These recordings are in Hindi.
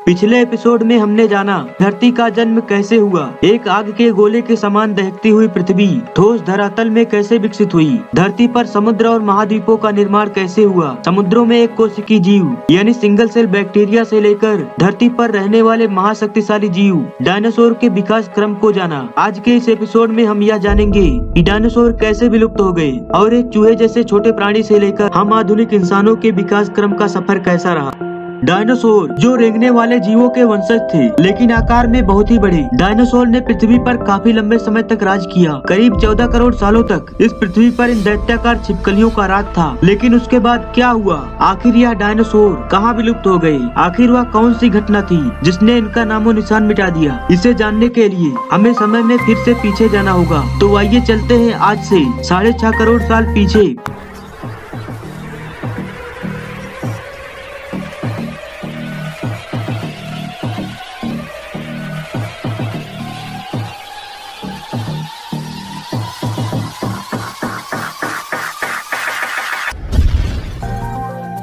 पिछले एपिसोड में हमने जाना धरती का जन्म कैसे हुआ, एक आग के गोले के समान दहकती हुई पृथ्वी ठोस धरातल में कैसे विकसित हुई, धरती पर समुद्र और महाद्वीपों का निर्माण कैसे हुआ, समुद्रों में एक कोशिकीय जीव यानी सिंगल सेल बैक्टीरिया से लेकर धरती पर रहने वाले महाशक्तिशाली जीव डायनासोर के विकास क्रम को जाना। आज के इस एपिसोड में हम यह जानेंगे कि डायनासोर कैसे विलुप्त हो गए और एक चूहे जैसे छोटे प्राणी से लेकर हम आधुनिक इंसानों के विकास क्रम का सफर कैसा रहा। डायनासोर जो रेंगने वाले जीवों के वंशज थे लेकिन आकार में बहुत ही बड़े। डायनासोर ने पृथ्वी पर काफी लंबे समय तक राज किया। करीब 14 करोड़ सालों तक इस पृथ्वी पर इन दैत्याकार छिपकलियों का राज था। लेकिन उसके बाद क्या हुआ, आखिर यह डायनासोर कहाँ विलुप्त हो गए, आखिर वह कौन सी घटना थी जिसने इनका नामो निशान मिटा दिया। इसे जानने के लिए हमें समय में फिर से पीछे जाना होगा। तो आइए चलते हैं आज से 6.5 करोड़ साल पीछे।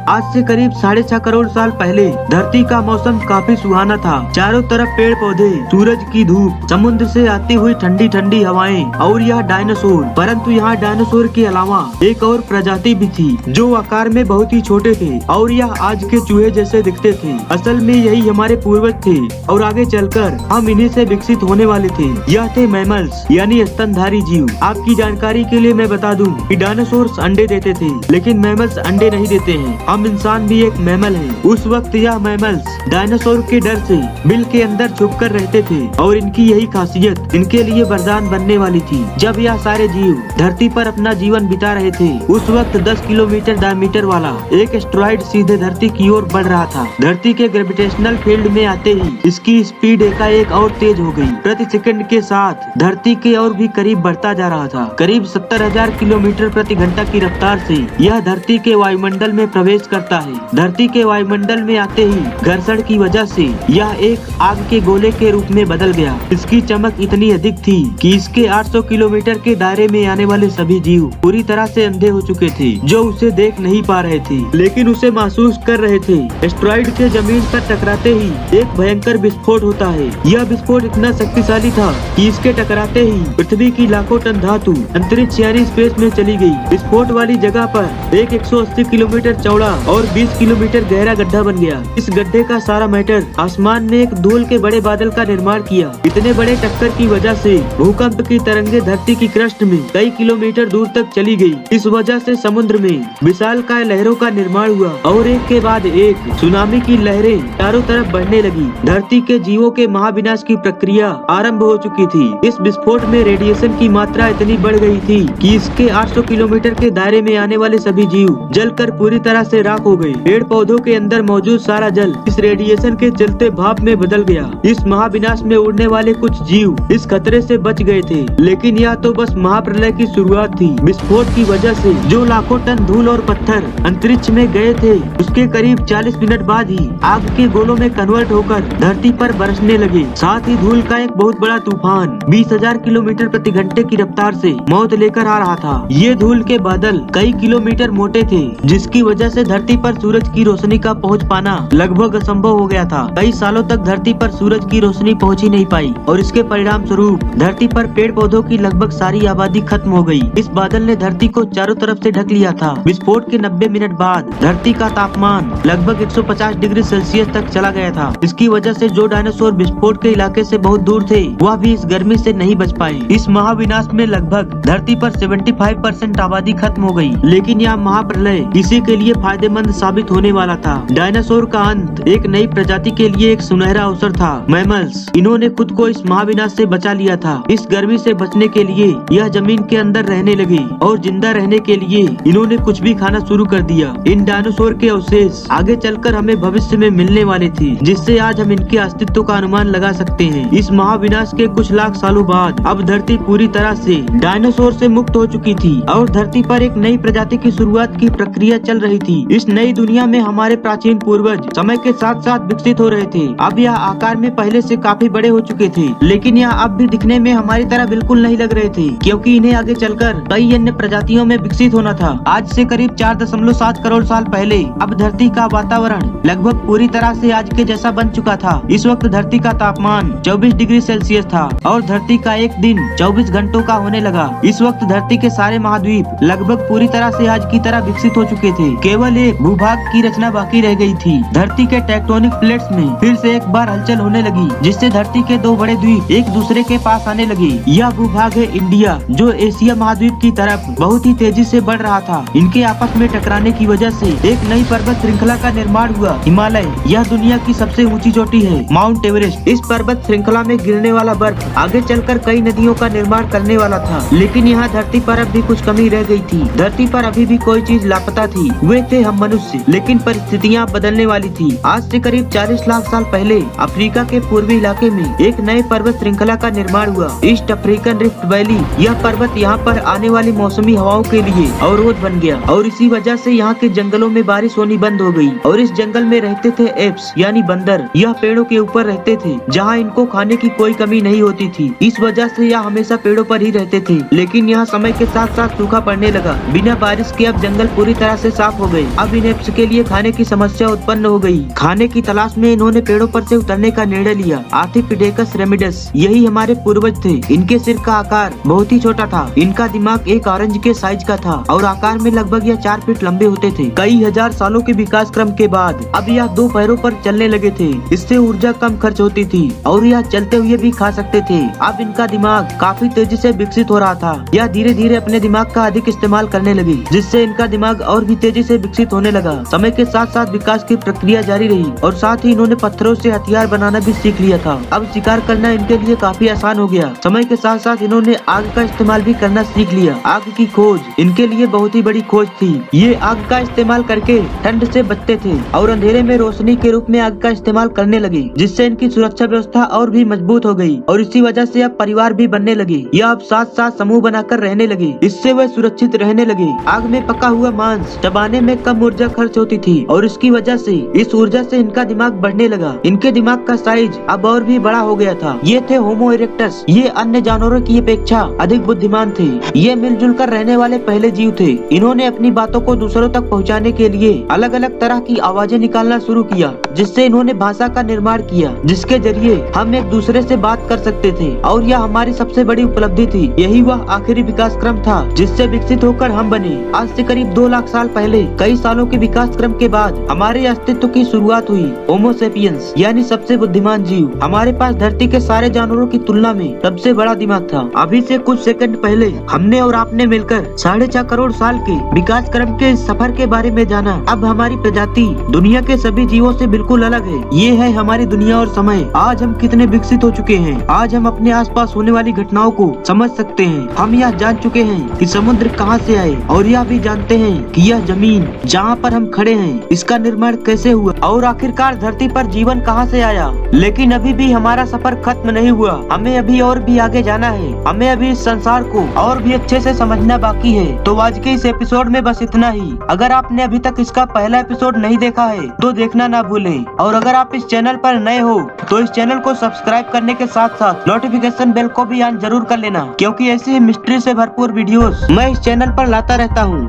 आज से करीब 6.5 करोड़ साल पहले धरती का मौसम काफी सुहाना था। चारों तरफ पेड़ पौधे, सूरज की धूप, समुद्र से आती हुई ठंडी ठंडी हवाएं और यह डायनासोर। परंतु यहाँ डायनासोर के अलावा एक और प्रजाति भी थी जो आकार में बहुत ही छोटे थे और यह आज के चूहे जैसे दिखते थे। असल में यही हमारे पूर्वज थे और आगे चलकर हम इन्हीं से विकसित होने वाले थे। यह थे मैमल्स यानी स्तनधारी जीव। आपकी जानकारी के लिए मैं बता दूं कि डायनासोर अंडे देते थे लेकिन मैमल्स अंडे नहीं देते हैं। हम इंसान भी एक मैमल है। उस वक्त यह मैमल्स डायनासोर के डर से बिल के अंदर छुपकर रहते थे और इनकी यही खासियत इनके लिए वरदान बनने वाली थी। जब यह सारे जीव धरती पर अपना जीवन बिता रहे थे उस वक्त 10 किलोमीटर डायमीटर वाला एक एस्टेरॉयड सीधे धरती की ओर बढ़ रहा था। धरती के ग्रेविटेशनल फील्ड में आते ही इसकी स्पीड एकाएक और तेज हो गई। प्रति सेकंड के साथ धरती के और भी करीब बढ़ता जा रहा था। करीब 70,000 किलोमीटर प्रति घंटा की रफ्तार से यह धरती के वायुमंडल में प्रवेश करता है। धरती के वायुमंडल में आते ही घर्षण की वजह से यह एक आग के गोले के रूप में बदल गया। इसकी चमक इतनी अधिक थी कि इसके 800 किलोमीटर के दायरे में आने वाले सभी जीव पूरी तरह से अंधे हो चुके थे, जो उसे देख नहीं पा रहे थे लेकिन उसे महसूस कर रहे थे। एस्टेरॉयड के जमीन पर टकराते ही एक भयंकर विस्फोट होता है। यह विस्फोट इतना शक्तिशाली था कि इसके टकराते ही पृथ्वी की लाखों टन धातु अंतरिक्ष यानी स्पेस में चली गई। विस्फोट वाली जगह पर एक 180 किलोमीटर चौड़ा और 20 किलोमीटर गहरा गड्ढा बन गया। इस गड्ढे का सारा मैटर आसमान में एक धूल के बड़े बादल का निर्माण किया। इतने बड़े टक्कर की वजह से भूकंप की तरंगे धरती की क्रस्ट में कई किलोमीटर दूर तक चली गई। इस वजह से समुद्र में विशालकाय लहरों का निर्माण हुआ और एक के बाद एक सुनामी की लहरें चारों तरफ बढ़ने लगी। धरती के जीवों के महाविनाश की प्रक्रिया आरंभ हो चुकी थी। इस विस्फोट में रेडिएशन की मात्रा इतनी बढ़ गई थी कि इसके 800 किलोमीटर के दायरे में आने वाले सभी जीव जलकर पूरी तरह से राख हो गए। पेड़ पौधों के अंदर मौजूद सारा जल इस रेडिएशन के चलते भाप में बदल गया। इस महाविनाश में उड़ने वाले कुछ जीव इस खतरे से बच गए थे लेकिन यह तो बस महाप्रलय की शुरुआत थी। विस्फोट की वजह से जो लाखों टन धूल और पत्थर अंतरिक्ष में गए थे उसके करीब 40 मिनट बाद ही आग के गोलों में कन्वर्ट होकर धरती पर बरसने लगे। साथ ही धूल का एक बहुत बड़ा तूफान 20,000 किलोमीटर प्रति घंटे की रफ्तार से मौत लेकर आ रहा था। ये धूल के बादल कई किलोमीटर मोटे थे जिसकी वजह से धरती पर सूरज की रोशनी का पहुंच पाना लगभग असंभव हो गया था। कई सालों तक धरती पर सूरज की रोशनी पहुंच ही नहीं पाई और इसके परिणाम स्वरूप धरती पर पेड़ पौधों की लगभग सारी आबादी खत्म हो गई। इस बादल ने धरती को चारों तरफ से ढक लिया था। विस्फोट के 90 मिनट बाद धरती का तापमान लगभग 150 डिग्री सेल्सियस तक चला गया था। इसकी वजह से जो डायनासोर विस्फोट के इलाके से बहुत दूर थे वह भी इस गर्मी से नहीं बच पाए। इस महाविनाश में लगभग धरती पर 75% आबादी खत्म हो गई। लेकिन यह महाप्रलय इसी के लिए फायदेमंद साबित होने वाला था। डायनासोर का अंत एक नई प्रजाति के लिए एक सुनहरा अवसर था। मैमल्स इन्होंने खुद को इस महाविनाश से बचा लिया था। इस गर्मी से बचने के लिए यह जमीन के अंदर रहने लगे और जिंदा रहने के लिए इन्होंने कुछ भी खाना शुरू कर दिया। इन डायनासोर के अवशेष आगे चलकर हमें भविष्य में मिलने वाले थे जिससे आज हम इनके अस्तित्व का अनुमान लगा सकते हैं। इस महाविनाश के कुछ लाख सालों बाद अब धरती पूरी तरह से डायनासोर से मुक्त हो चुकी थी और धरती पर एक नई प्रजाति की शुरुआत की प्रक्रिया चल रही थी। इस नई दुनिया में हमारे प्राचीन पूर्वज समय के साथ साथ विकसित हो रहे थे। अब यह आकार में पहले से काफी बड़े हो चुके थे, लेकिन यह अब भी दिखने में हमारी तरह बिल्कुल नहीं लग रहे थे, क्योंकि इन्हें आगे चलकर कई अन्य प्रजातियों में विकसित होना था। आज से करीब 4.7 करोड़ साल पहले अब धरती का वातावरण लगभग पूरी तरह से आज के जैसा बन चुका था। इस वक्त धरती का तापमान 24 डिग्री सेल्सियस था और धरती का एक दिन 24 घंटों का होने लगा। इस वक्त धरती के सारे महाद्वीप लगभग पूरी तरह से आज की तरह विकसित हो चुके थे। केवल एक भूभाग की रचना बाकी रह गई थी। धरती के टेक्टोनिक प्लेट्स में फिर से एक बार हलचल होने लगी, जिससे धरती के दो बड़े द्वीप एक दूसरे के पास आने लगे। यह भूभाग है इंडिया, जो एशिया महाद्वीप की तरफ बहुत ही तेजी से बढ़ रहा था। इनके आपस में टकराने की वजह से एक नई पर्वत श्रृंखला का निर्माण हुआ। हिमालय यह दुनिया की सबसे ऊंची चोटी है। माउंट एवरेस्ट इस पर्वत श्रृंखला में गिरने वाला बर्फ आगे चलकर कई नदियों का निर्माण करने वाला था, लेकिन यहाँ धरती पर अब भी कुछ कमी रह गई थी। धरती पर अभी भी कोई चीज लापता थी, वे थे हम मनुष्य। लेकिन परिस्थितियाँ बदलने वाली थी। आज से करीब 40 लाख साल पहले अफ्रीका के पूर्वी इलाके में एक नए पर्वत श्रृंखला का निर्माण हुआ, ईस्ट अफ्रीकन रिफ्ट वैली। यह पर्वत यहाँ पर आने वाली मौसमी हवाओं के लिए अवरोध बन गया और इसी वजह से यहाँ के जंगलों में बारिश होनी बंद हो गई। और इस जंगल में रहते थे एप्स यानी बंदर। यह पेड़ों के ऊपर रहते थे, जहाँ इनको खाने की कोई कमी नहीं होती थी। इस वजह से यह हमेशा पेड़ों पर ही रहते थे। लेकिन यहाँ समय के साथ साथ सूखा पड़ने लगा। बिना बारिश के अब जंगल पूरी तरह से साफ हो गए। अब इन एप्स के लिए खाने की समस्या उत्पन्न हो गई। खाने की तलाश में इन्होंने पेड़ों पर से उतरने का निर्णय लिया। आर्थिपिडेकस रेमिडस यही हमारे पूर्वज थे। इनके सिर का आकार बहुत ही छोटा था। इनका दिमाग एक ऑरेंज के साइज का था और आकार में लगभग यह 4 फीट लंबे होते थे। कई हजार सालों के विकास क्रम के बाद अब यह 2 पैरों पर चलने लगे थे। इससे ऊर्जा कम खर्च होती थी और यह चलते हुए भी खा सकते थे। अब इनका दिमाग काफी तेजी से विकसित हो रहा था। यह धीरे धीरे अपने दिमाग का अधिक इस्तेमाल करने लगे, जिससे इनका दिमाग और भी तेजी से विकसित होने लगा। समय के साथ साथ विकास की प्रक्रिया जारी रही और साथ ही इन्होंने पत्थरों से हथियार बनाना भी सीख लिया था। अब शिकार करना इनके लिए काफी आसान हो गया। समय के साथ साथ इन्होंने आग का इस्तेमाल भी करना सीख लिया। आग की खोज इनके लिए बहुत ही बड़ी खोज थी। ये आग का इस्तेमाल करके ठंड से बचते थे और अंधेरे में रोशनी के रूप में आग का इस्तेमाल करने लगे, जिससे इनकी सुरक्षा व्यवस्था और भी मजबूत हो गई और इसी वजह से अब परिवार भी बनने लगे। यह अब साथ साथ समूह बनाकर रहने लगे। इससे वे सुरक्षित रहने लगे। आग में पका हुआ मांस चबाने में कम ऊर्जा खर्च होती थी और इसकी वजह से इस ऊर्जा से इनका दिमाग बढ़ने लगा। इनके दिमाग का साइज अब और भी बड़ा हो गया था। ये थे होमो इरेक्टस। ये अन्य जानवरों की अपेक्षा अधिक बुद्धिमान थे। ये मिलजुल कर रहने वाले पहले जीव थे। इन्होंने अपनी बातों को दूसरों तक पहुंचाने के लिए अलग अलग तरह की आवाजें निकालना शुरू किया, जिससे इन्होंने भाषा का निर्माण किया, जिसके जरिए हम एक दूसरे से बात कर सकते थे और यह हमारी सबसे बड़ी उपलब्धि थी। यही वह आखिरी विकास क्रम था जिससे विकसित होकर हम बने। आज से करीब 2 लाख साल पहले कई सालों के विकास क्रम के बाद हमारे अस्तित्व की शुरुआत हुई। होमो सेपियंस यानी सबसे बुद्धिमान जीव। हमारे पास धरती के सारे जानवरों की तुलना में सबसे बड़ा दिमाग था। अभी से कुछ सेकंड पहले हमने और आपने मिलकर 4.5 करोड़ साल के विकास क्रम के सफर के बारे में जाना। अब हमारी प्रजाति दुनिया के सभी जीवों से बिल्कुल अलग है। ये है हमारी दुनिया और समय। आज हम कितने विकसित हो चुके हैं। आज हम अपने आसपास होने वाली घटनाओं को समझ सकते हैं। हम यह जान चुके हैं कि समुद्र कहां से आए और यह भी जानते हैं कि यह जमीन जहां पर हम खड़े हैं इसका निर्माण कैसे हुआ और आखिरकार धरती पर जीवन कहां से आया। लेकिन अभी भी हमारा सफर खत्म नहीं हुआ। हमें अभी और भी आगे जाना है। हमें अभी इस संसार को और भी अच्छे से समझना बाकी है। तो आज के इस एपिसोड में बस इतना ही। अगर आपने अभी तक इसका पहला एपिसोड नहीं देखा है तो देखना ना भूलें। और अगर आप इस चैनल पर नए हो तो इस चैनल को सब्सक्राइब करने के साथ साथ नोटिफिकेशन बेल को भी ऑन जरूर कर लेना, क्योंकि ऐसी ही मिस्ट्री से भरपूर वीडियोस मैं इस चैनल पर लाता रहता हूँ।